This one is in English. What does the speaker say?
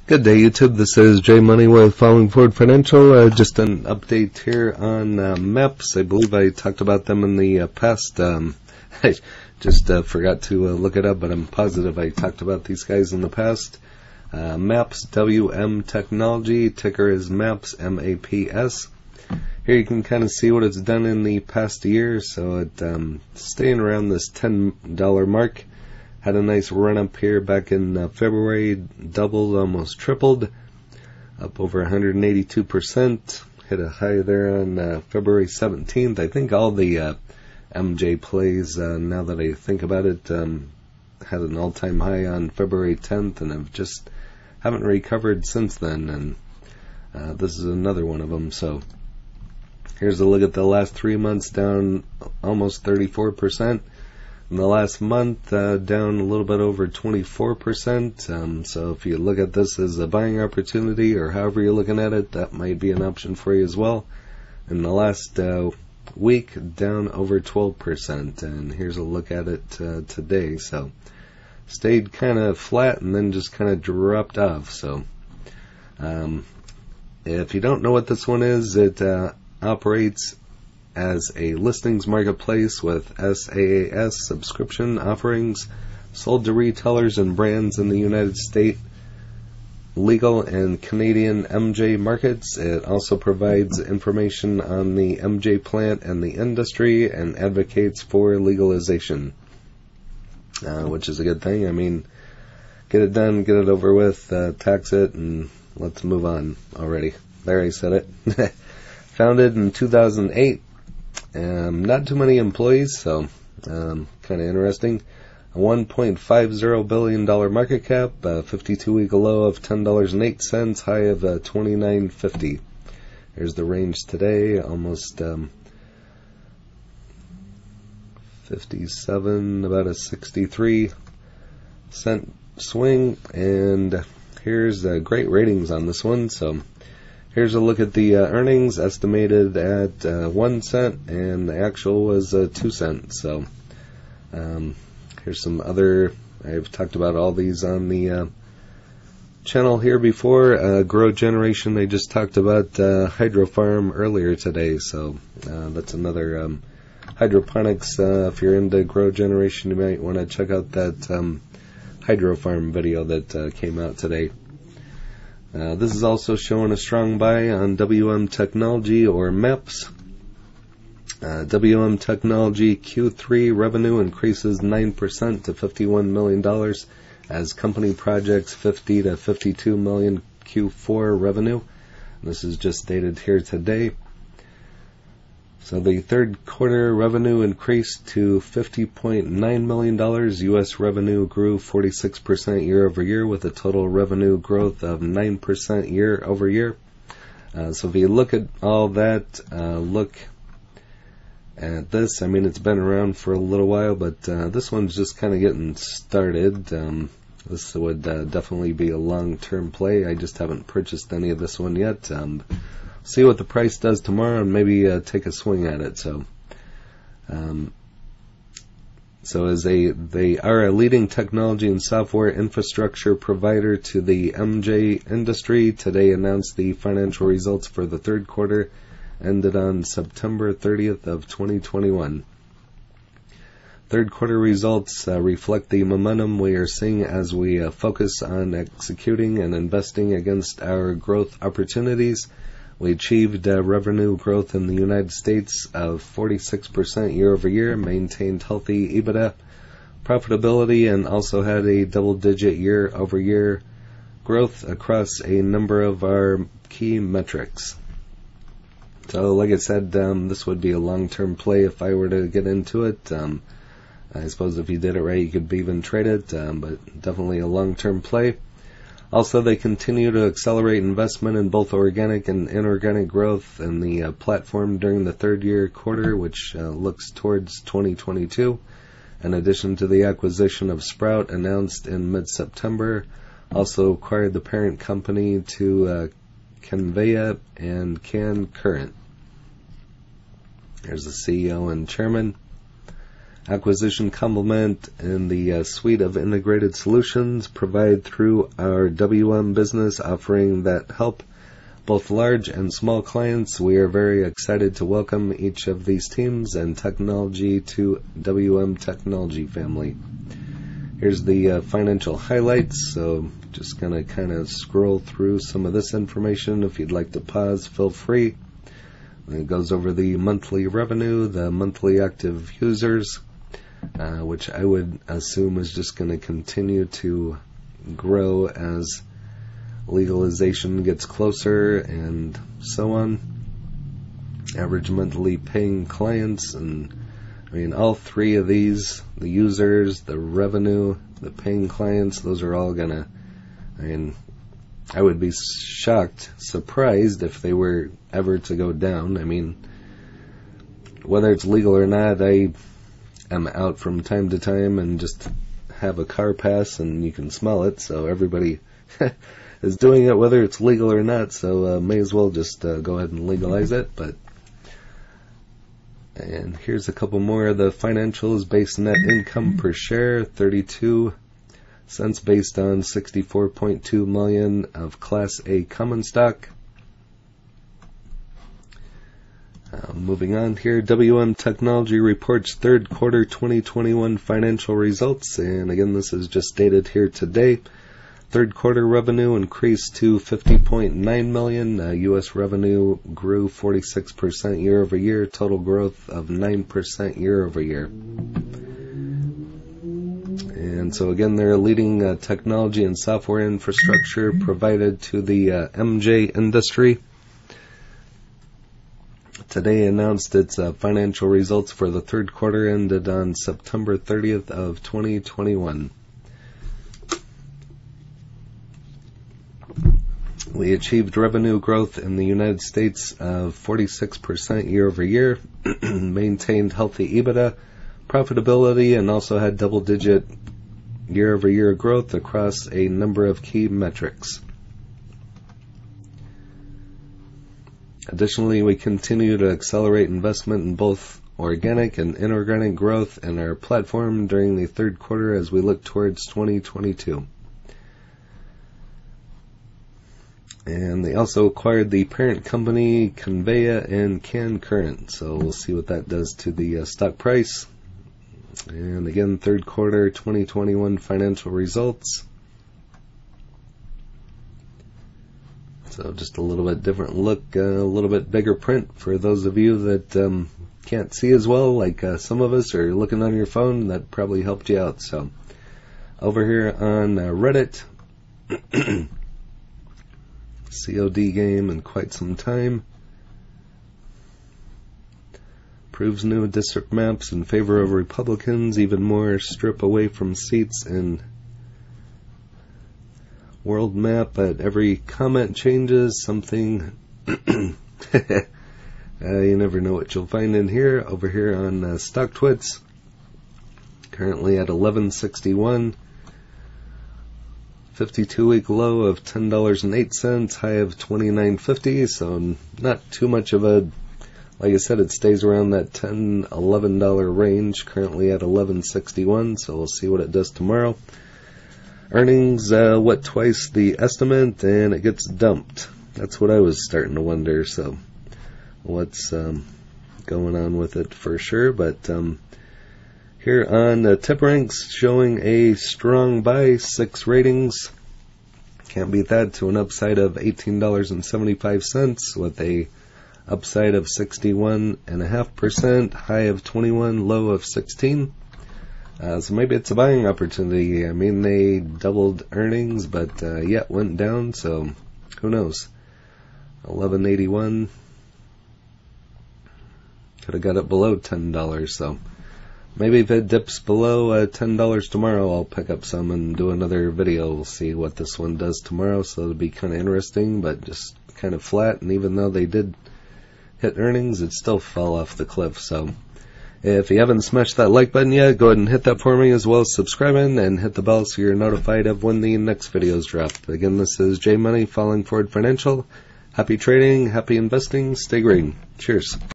Good day, YouTube. This is Jay Money with Falling Forward Financial. Just an update here on MEPs. I believe I talked about them in the past. I just forgot to look it up, but I'm positive I talked about these guys in the past. MEPs, WMTECHNOLOGY, ticker is MEPs, M-A-P-S. Here you can kind of see what it's done in the past year. So it's staying around this $10 mark. Had a nice run up here back in February, doubled, almost tripled, up over 182%. Hit a high there on February 17th. I think all the MJ plays, now that I think about it, had an all-time high on February 10th, and haven't recovered since then. And this is another one of them. So here's a look at the last 3 months, down almost 34%. In the last month, down a little bit over 24%. So if you look at this as a buying opportunity, or however you're looking at it, that might be an option for you as well. In the last week, down over 12%. And here's a look at it today. So stayed kind of flat and then just kind of dropped off. So if you don't know what this one is, it operates as a listings marketplace with SaaS subscription offerings sold to retailers and brands in the United States, legal and Canadian MJ markets. It also provides information on the MJ plant and the industry and advocates for legalization, which is a good thing. I mean, get it done, get it over with, tax it, and let's move on already. There, I said it. Founded in 2008. Not too many employees, so kind of interesting. A $1.50 billion market cap, 52-week low of $10.08, high of $29.50. Here's the range today, almost 57, about a 63-cent swing, and here's great ratings on this one. So here's a look at the earnings, estimated at 1 cent, and the actual was 2 cents. So here's some other, I've talked about all these on the channel here before. Grow Generation, I just talked about Hydro Farm earlier today. So that's another hydroponics. If you're into Grow Generation, you might want to check out that Hydro Farm video that came out today. This is also showing a strong buy on WMTECHNOLOGY, or MEPs. WMTECHNOLOGY Q3 revenue increases 9% to $51 million as company projects 50 to 52 million Q4 revenue. This is just stated here today. So the third quarter revenue increased to $50.9 million. U.S. revenue grew 46% year over year, with a total revenue growth of 9% year over year. So if you look at all that, look at this. I mean, it's been around for a little while, but this one's just kind of getting started. This would definitely be a long-term play. I just haven't purchased any of this one yet. See what the price does tomorrow and maybe take a swing at it. So as they are a leading technology and software infrastructure provider to the MJ industry. Today announced the financial results for the third quarter, ended on September 30th of 2021. Third quarter results reflect the momentum we are seeing as we focus on executing and investing against our growth opportunities. We achieved revenue growth in the United States of 46% year over year, maintained healthy EBITDA profitability, and also had a double-digit year over year growth across a number of our key metrics. So like I said, this would be a long-term play if I were to get into it. I suppose if you did it right, you could even trade it, but definitely a long-term play. Also, they continue to accelerate investment in both organic and inorganic growth in the platform during the third year quarter, which looks towards 2022. In addition to the acquisition of Sprout announced in mid-September, also acquired the parent company to Conveya and Can Current. There's the CEO and chairman. acquisition complement in the suite of integrated solutions provided through our WM business offering that help both large and small clients. We are very excited to welcome each of these teams and technology to WM Technology family. Here's the financial highlights, so just going to kind of scroll through some of this information. If you'd like to pause, feel free. It goes over the monthly revenue, the monthly active users, which I would assume is just going to continue to grow as legalization gets closer and so on. Average monthly paying clients, and I mean all three of these, the users, the revenue, the paying clients, those are all gonna, I would be shocked, surprised if they were ever to go down. I mean, whether it's legal or not, I am out from time to time and just have a car pass and you can smell it, so everybody is doing it whether it's legal or not, so may as well just go ahead and legalize it. And here's a couple more of the financials. Base net income per share, 32 cents based on 64.2 million of Class A common stock. Moving on here, WM Technology reports third quarter 2021 financial results, and again this is just dated here today. Third quarter revenue increased to $50.9 million. U.S. revenue grew 46% year over year. Total growth of 9% year over year. And so again, they're a leading technology and software infrastructure provided to the MJ industry. Today announced its financial results for the third quarter ended on September 30th of 2021. We achieved revenue growth in the United States of 46% year over year, maintained healthy EBITDA profitability, and also had double-digit year-over-year growth across a number of key metrics. Additionally, we continue to accelerate investment in both organic and inorganic growth in our platform during the third quarter as we look towards 2022. And they also acquired the parent company Conveya and CanCurrent, so we'll see what that does to the stock price. And again, third quarter 2021 financial results. So just a little bit different look, a little bit bigger print for those of you that can't see as well, like some of us are looking on your phone. That probably helped you out. So over here on Reddit, COD game in quite some time. Proves new district maps in favor of Republicans. Even more strip away from seats in world map. But every comment changes something. You never know what you'll find in here. Over here on StockTwits, currently at 1161. 52-week low of $10.08, high of $29.50, so not too much of a, like I said, it stays around that $10, $11 range, currently at $11.61, so we'll see what it does tomorrow. Earnings, twice the estimate, and it gets dumped. That's what I was starting to wonder, so what's going on with it for sure, but here on Tip Ranks, showing a strong buy, 6 ratings. Can't beat that, to an upside of $18.75 with a upside of 61.5%, high of 21, low of 16. So maybe it's a buying opportunity. I mean, they doubled earnings, but yet went down, so who knows. 11.81. Could have got it below $10, so maybe if it dips below $10 tomorrow, I'll pick up some and do another video. We'll see what this one does tomorrow, so it'll be kind of interesting, but just kind of flat. And even though they did hit earnings, it still fell off the cliff. So if you haven't smashed that like button yet, go ahead and hit that for me, as well as subscribing and hit the bell so you're notified of when the next videos drop. Again, this is J Money, Falling Forward Financial. Happy trading, happy investing, stay green. Cheers.